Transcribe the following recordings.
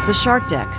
The Shark Deck.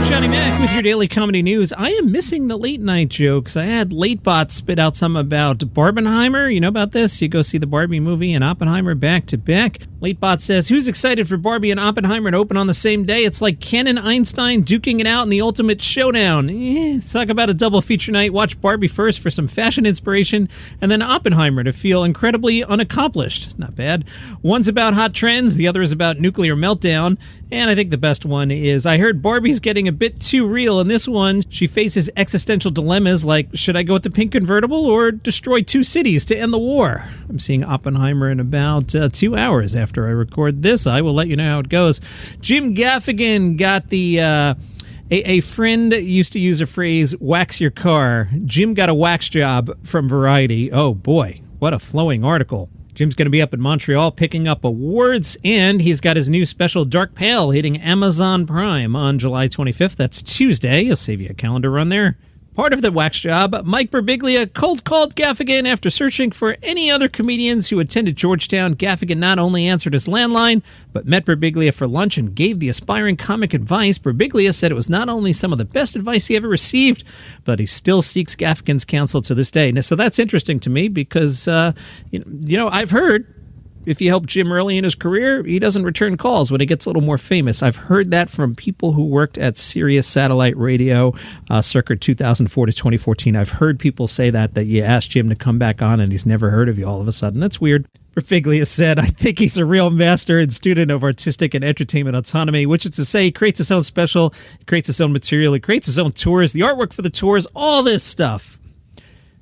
Johnny Mac with your daily comedy news. I am missing the late night jokes. I had LateBot spit out some about Barbenheimer. You know about this? You go see the Barbie movie and Oppenheimer back to back. LateBot says, who's excited for Barbie and Oppenheimer to open on the same day? It's like Ken and Einstein duking it out in the ultimate showdown. Talk about a double feature night. Watch Barbie first for some fashion inspiration, and then Oppenheimer to feel incredibly unaccomplished. Not bad. One's about hot trends, the other is about nuclear meltdown, and I think the best one is, I heard Barbie's getting a bit too real. In this one, she faces existential dilemmas like, should I go with the pink convertible or destroy 2 cities to end the war? I'm seeing Oppenheimer in about 2 hours after I record this. I will let you know how it goes. Jim Gaffigan got the... A friend used to use a phrase, wax your car. Jim got a wax job from Variety. Oh boy, what a flowing article. Jim's going to be up in Montreal picking up awards, and he's got his new special Dark Pale hitting Amazon Prime on July 25th. That's Tuesday. I'll save you a calendar run there. Part of the wax job, Mike Birbiglia cold called Gaffigan after searching for any other comedians who attended Georgetown. Gaffigan not only answered his landline, but met Birbiglia for lunch and gave the aspiring comic advice. Birbiglia said it was not only some of the best advice he ever received, but he still seeks Gaffigan's counsel to this day. Now, so that's interesting to me because, I've heard if you help Jim early in his career, he doesn't return calls when he gets a little more famous. I've heard that from people who worked at Sirius Satellite Radio circa 2004 to 2014. I've heard people say that you asked Jim to come back on and he's never heard of you all of a sudden. That's weird. Birbiglia said, I think he's a real master and student of artistic and entertainment autonomy, which is to say he creates his own special, he creates his own material, he creates his own tours, the artwork for the tours, all this stuff.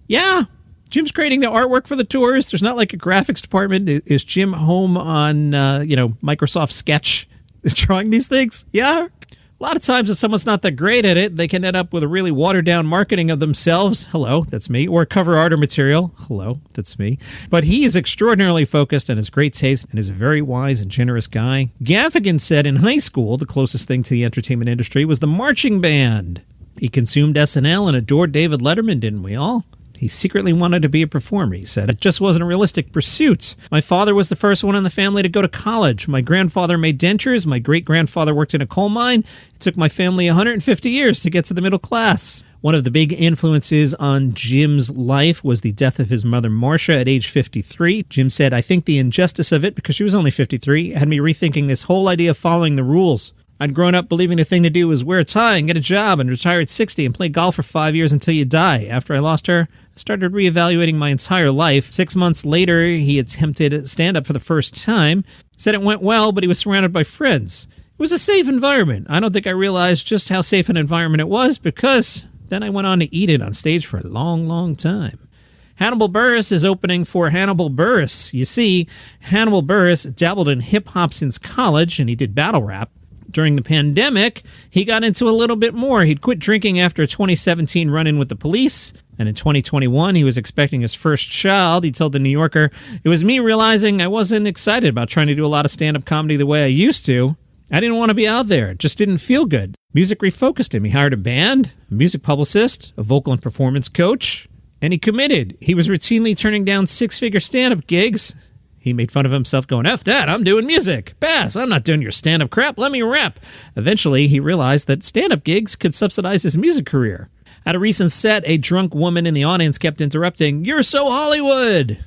Yeah. Jim's creating the artwork for the tours. There's not like a graphics department. Is Jim home on, Microsoft Sketch drawing these things? Yeah. A lot of times if someone's not that great at it, they can end up with a really watered-down marketing of themselves. Hello, that's me. Or cover art or material. Hello, that's me. But he is extraordinarily focused and has great taste and is a very wise and generous guy. Gaffigan said in high school, the closest thing to the entertainment industry was the marching band. He consumed SNL and adored David Letterman, didn't we all? He secretly wanted to be a performer, he said. It just wasn't a realistic pursuit. My father was the first one in the family to go to college. My grandfather made dentures. My great-grandfather worked in a coal mine. It took my family 150 years to get to the middle class. One of the big influences on Jim's life was the death of his mother, Marcia, at age 53. Jim said, I think the injustice of it, because she was only 53, had me rethinking this whole idea of following the rules. I'd grown up believing the thing to do was wear a tie and get a job and retire at 60 and play golf for 5 years until you die. After I lost her, I started reevaluating my entire life. 6 months later, he attempted stand-up for the first time. Said it went well, but he was surrounded by friends. It was a safe environment. I don't think I realized just how safe an environment it was because then I went on to eat it on stage for a long, long time. Hannibal Buress is opening for Hannibal Buress. You see, Hannibal Buress dabbled in hip-hop since college, and he did battle rap. During the pandemic, he got into a little bit more. He'd quit drinking after a 2017 run-in with the police, and in 2021, he was expecting his first child. He told The New Yorker, it was me realizing I wasn't excited about trying to do a lot of stand-up comedy the way I used to. I didn't want to be out there. It just didn't feel good. Music refocused him. He hired a band, a music publicist, a vocal and performance coach, and he committed. He was routinely turning down 6-figure stand-up gigs. He made fun of himself going, F that, I'm doing music. Pass, I'm not doing your stand-up crap, let me rap. Eventually, he realized that stand-up gigs could subsidize his music career. At a recent set, a drunk woman in the audience kept interrupting, You're so Hollywood.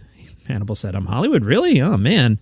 Hannibal said, I'm Hollywood, really? Oh, man.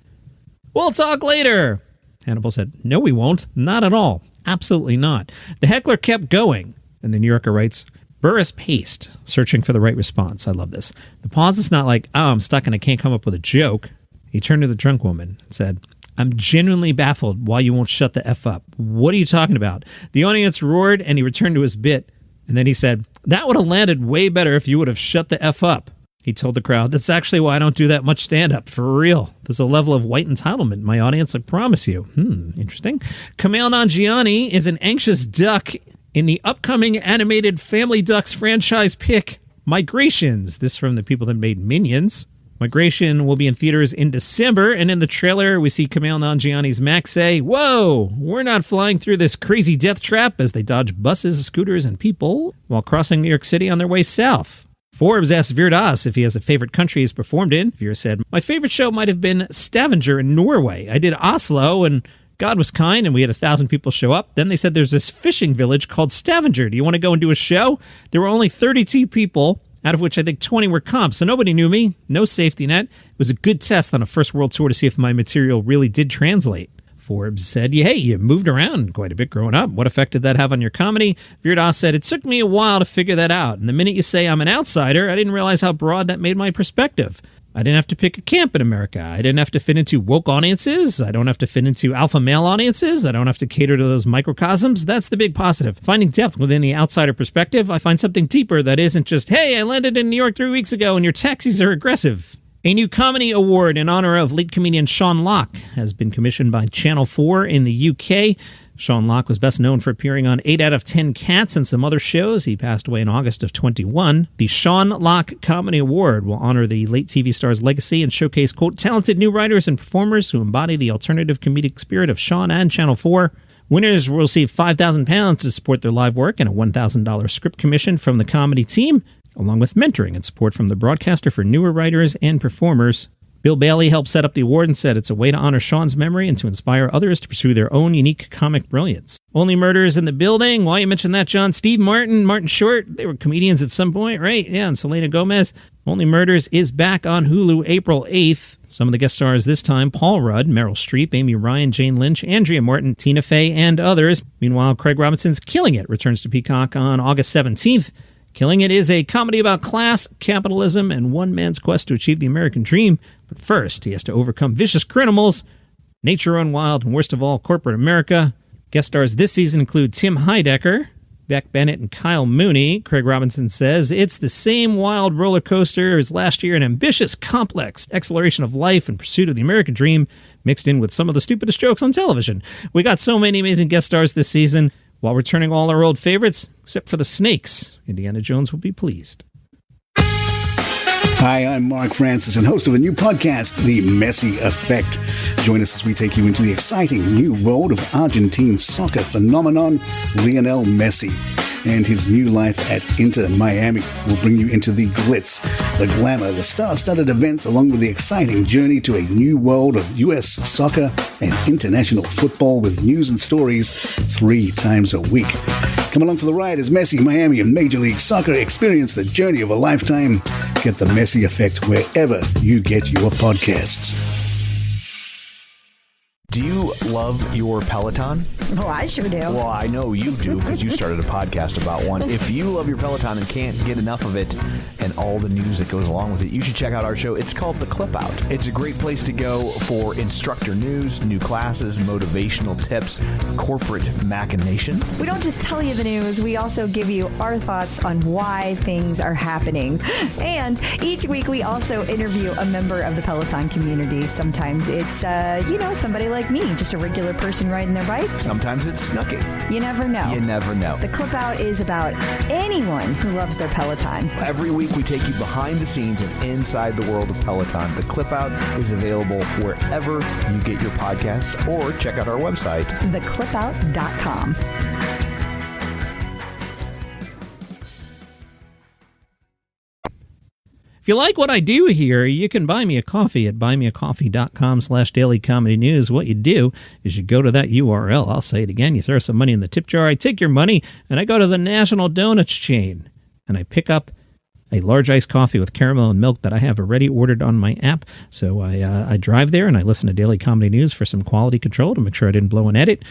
We'll talk later. Hannibal said, no, we won't. Not at all. Absolutely not. The heckler kept going. And the New Yorker writes, Buress paced, searching for the right response. I love this. The pause is not like, oh, I'm stuck and I can't come up with a joke. He turned to the drunk woman and said, I'm genuinely baffled why you won't shut the F up. What are you talking about? The audience roared and he returned to his bit. And then he said, that would have landed way better if you would have shut the F up. He told the crowd, that's actually why I don't do that much stand-up, for real. There's a level of white entitlement in my audience, I promise you. Interesting. Kumail Nanjiani is an anxious duck in the upcoming animated Family Ducks franchise pick, Migrations. This from the people that made Minions. Migration will be in theaters in December, and in the trailer, we see Kumail Nanjiani's Max say, whoa, we're not flying through this crazy death trap as they dodge buses, scooters, and people while crossing New York City on their way south. Forbes asked Veer Das if he has a favorite country he's performed in. Veer said, my favorite show might have been Stavanger in Norway. I did Oslo and God was kind and we had 1,000 people show up. Then they said there's this fishing village called Stavanger. Do you want to go and do a show? There were only 32 people, out of which I think 20 were comps, so nobody knew me, no safety net. It was a good test on a first world tour to see if my material really did translate. Forbes said, hey, you moved around quite a bit growing up. What effect did that have on your comedy? Virdas said, it took me a while to figure that out. And the minute you say I'm an outsider, I didn't realize how broad that made my perspective. I didn't have to pick a camp in America. I didn't have to fit into woke audiences. I don't have to fit into alpha male audiences. I don't have to cater to those microcosms. That's the big positive. Finding depth within the outsider perspective, I find something deeper that isn't just, hey, I landed in New York 3 weeks ago and your taxis are aggressive. A new comedy award in honor of late comedian Sean Locke has been commissioned by Channel 4 in the UK. Sean Locke was best known for appearing on 8 out of 10 Cats and some other shows. He passed away in August of 21. The Sean Locke Comedy Award will honor the late TV star's legacy and showcase, quote, talented new writers and performers who embody the alternative comedic spirit of Sean and Channel 4. Winners will receive £5,000 to support their live work and a $1,000 script commission from the comedy team, along with mentoring and support from the broadcaster for newer writers and performers. Bill Bailey helped set up the award and said it's a way to honor Sean's memory and to inspire others to pursue their own unique comic brilliance. Only Murders in the Building. Why you mentioned that, John? Steve Martin, Martin Short, they were comedians at some point, right? Yeah, and Selena Gomez. Only Murders is back on Hulu April 8th. Some of the guest stars this time, Paul Rudd, Meryl Streep, Amy Ryan, Jane Lynch, Andrea Martin, Tina Fey, and others. Meanwhile, Craig Robinson's Killing It returns to Peacock on August 17th. Killing It is a comedy about class, capitalism, and one man's quest to achieve the American dream. But first, he has to overcome vicious criminals, nature run wild, and worst of all, corporate America. Guest stars this season include Tim Heidecker, Beck Bennett, and Kyle Mooney. Craig Robinson says, it's the same wild roller coaster as last year, an ambitious, complex exploration of life and pursuit of the American dream, mixed in with some of the stupidest jokes on television. We got so many amazing guest stars this season, while returning all our old favorites, except for the snakes. Indiana Jones will be pleased. Hi, I'm Mark Francis and host of a new podcast, The Messi Effect. Join us as we take you into the exciting new world of Argentine soccer phenomenon, Lionel Messi, and his new life at Inter Miami. Will bring you into the glitz, the glamour, the star-studded events, along with the exciting journey to a new world of U.S. soccer and international football with news and stories 3 times a week. Come along for the ride as Messi, Miami, and Major League Soccer experience the journey of a lifetime. Get the Messi Effect wherever you get your podcasts. Do you love your Peloton? Oh, I sure do. Well, I know you do because you started a podcast about one. If you love your Peloton and can't get enough of it and all the news that goes along with it, you should check out our show. It's called The Clip Out. It's a great place to go for instructor news, new classes, motivational tips, corporate machination. We don't just tell you the news, we also give you our thoughts on why things are happening. And each week we also interview a member of the Peloton community. Sometimes it's, somebody like me, just a regular person riding their bike. Sometimes it's Snooki. You never know. You never know. The Clip Out is about anyone who loves their Peloton. Every week we take you behind the scenes and inside the world of Peloton. The Clip Out is available wherever you get your podcasts or check out our website, theclipout.com. If you like what I do here, you can buy me a coffee at buymeacoffee.com/dailycomedynews. What you do is you go to that URL. I'll say it again. You throw some money in the tip jar. I take your money, and I go to the National Donuts chain, and I pick up a large iced coffee with caramel and milk that I have already ordered on my app. So I drive there, and I listen to Daily Comedy News for some quality control to make sure I didn't blow an edit.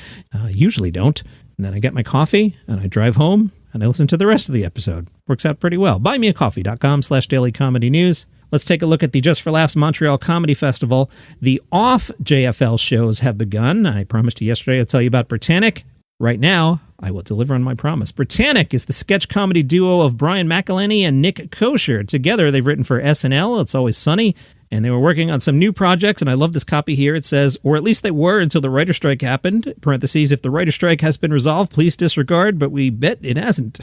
Usually don't. And then I get my coffee, and I drive home, and I listen to the rest of the episode. Works out pretty well. Buymeacoffee.com/dailycomedynews. Let's take a look at the Just for Laughs Montreal Comedy Festival. The off-JFL shows have begun. I promised you yesterday I'd tell you about Britannic. Right now, I will deliver on my promise. Britannic is the sketch comedy duo of Brian McElhenney and Nick Kosher. Together, they've written for SNL, It's Always Sunny, and they were working on some new projects, and I love this copy here. It says, or at least they were until the writer's strike happened. Parentheses, if the writer's strike has been resolved, please disregard, but we bet it hasn't.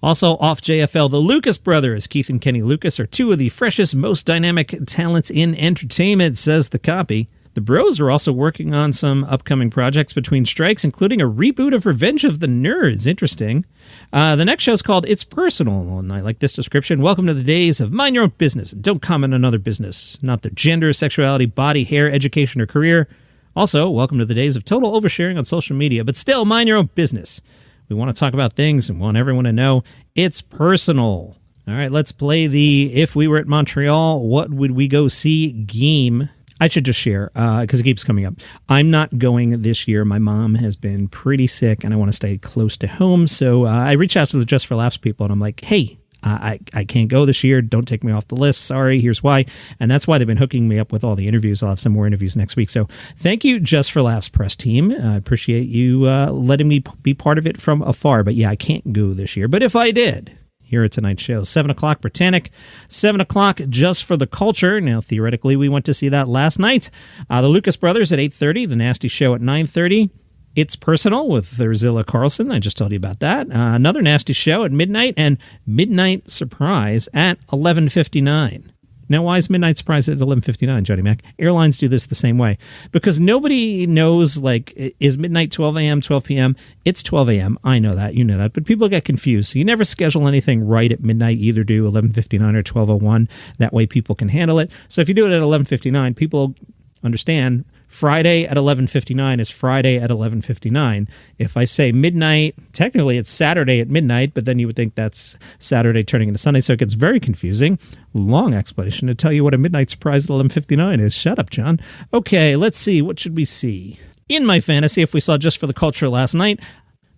Also off JFL, the Lucas brothers, Keith and Kenny Lucas, are 2 of the freshest, most dynamic talents in entertainment, says the copy. The bros are also working on some upcoming projects between strikes, including a reboot of Revenge of the Nerds. Interesting. The next show is called It's Personal, and I like this description. Welcome to the days of mind your own business. Don't comment on other business. Not their gender, sexuality, body, hair, education, or career. Also, welcome to the days of total oversharing on social media, but still mind your own business. We want to talk about things and want everyone to know it's personal. All right, let's play the If We Were at Montreal, What Would We Go See game. I should just share, because it keeps coming up. I'm not going this year. My mom has been pretty sick, and I want to stay close to home. So I reached out to the Just for Laughs people, and I'm like, hey, I can't go this year. Don't take me off the list. Sorry, here's why. And that's why they've been hooking me up with all the interviews. I'll have some more interviews next week. So thank you, Just for Laughs press team. I appreciate you letting me be part of it from afar. But yeah, I can't go this year. But if I did, here at tonight's show, 7 o'clock Britannic, 7 o'clock Just for the Culture. Now, theoretically, we went to see that last night. The Lucas Brothers at 8:30, The Nasty Show at 9:30. It's Personal with Ursula Carlson. I just told you about that. Another Nasty Show at midnight, and Midnight Surprise at 11:59. Now, why is Midnight Surprise at 11:59, Johnny Mac? Airlines do this the same way. Because nobody knows, like, is midnight 12 a.m., 12 p.m.? It's 12 a.m. I know that. You know that. But people get confused. So you never schedule anything right at midnight. Either do 11:59 or 12:01. That way people can handle it. So if you do it at 11:59, people understand Friday at 11:59 is Friday at 11:59. If I say midnight, technically it's Saturday at midnight, but then you would think that's Saturday turning into Sunday, so it gets very confusing. Long explanation to tell you what a midnight surprise at 11:59 is. Shut up, John. Okay, let's see. What should we see? In my fantasy, if we saw Just for the Culture last night,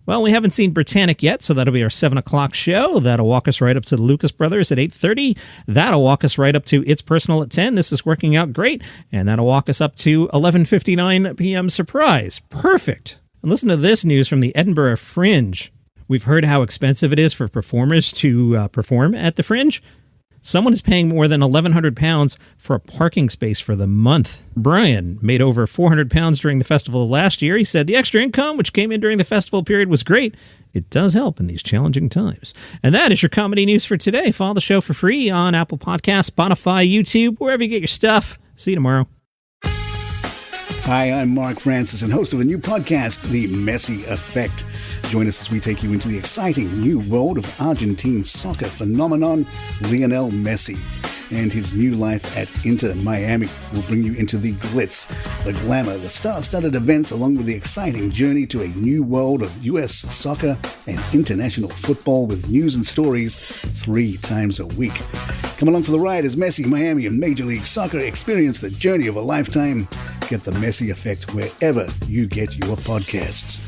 well, we haven't seen Britannic yet, so that'll be our 7 o'clock show. That'll walk us right up to the Lucas Brothers at 8:30. That'll walk us right up to It's Personal at 10. This is working out great. And that'll walk us up to 11:59 p.m. Surprise. Perfect. And listen to this news from the Edinburgh Fringe. We've heard how expensive it is for performers to perform at the Fringe. Someone is paying more than £1,100 for a parking space for the month. Brian made over £400 during the festival last year. He said the extra income, which came in during the festival period, was great. It does help in these challenging times. And that is your comedy news for today. Follow the show for free on Apple Podcasts, Spotify, YouTube, wherever you get your stuff. See you tomorrow. Hi, I'm Mark Francis and host of a new podcast, The Messy Effect. Join us as we take you into the exciting new world of Argentine soccer phenomenon, Lionel Messi. And his new life at Inter Miami will bring you into the glitz, the glamour, the star-studded events, along with the exciting journey to a new world of U.S. soccer and international football with news and stories 3 times a week. Come along for the ride as Messi, Miami, and Major League Soccer experience the journey of a lifetime. Get the Messi Effect wherever you get your podcasts.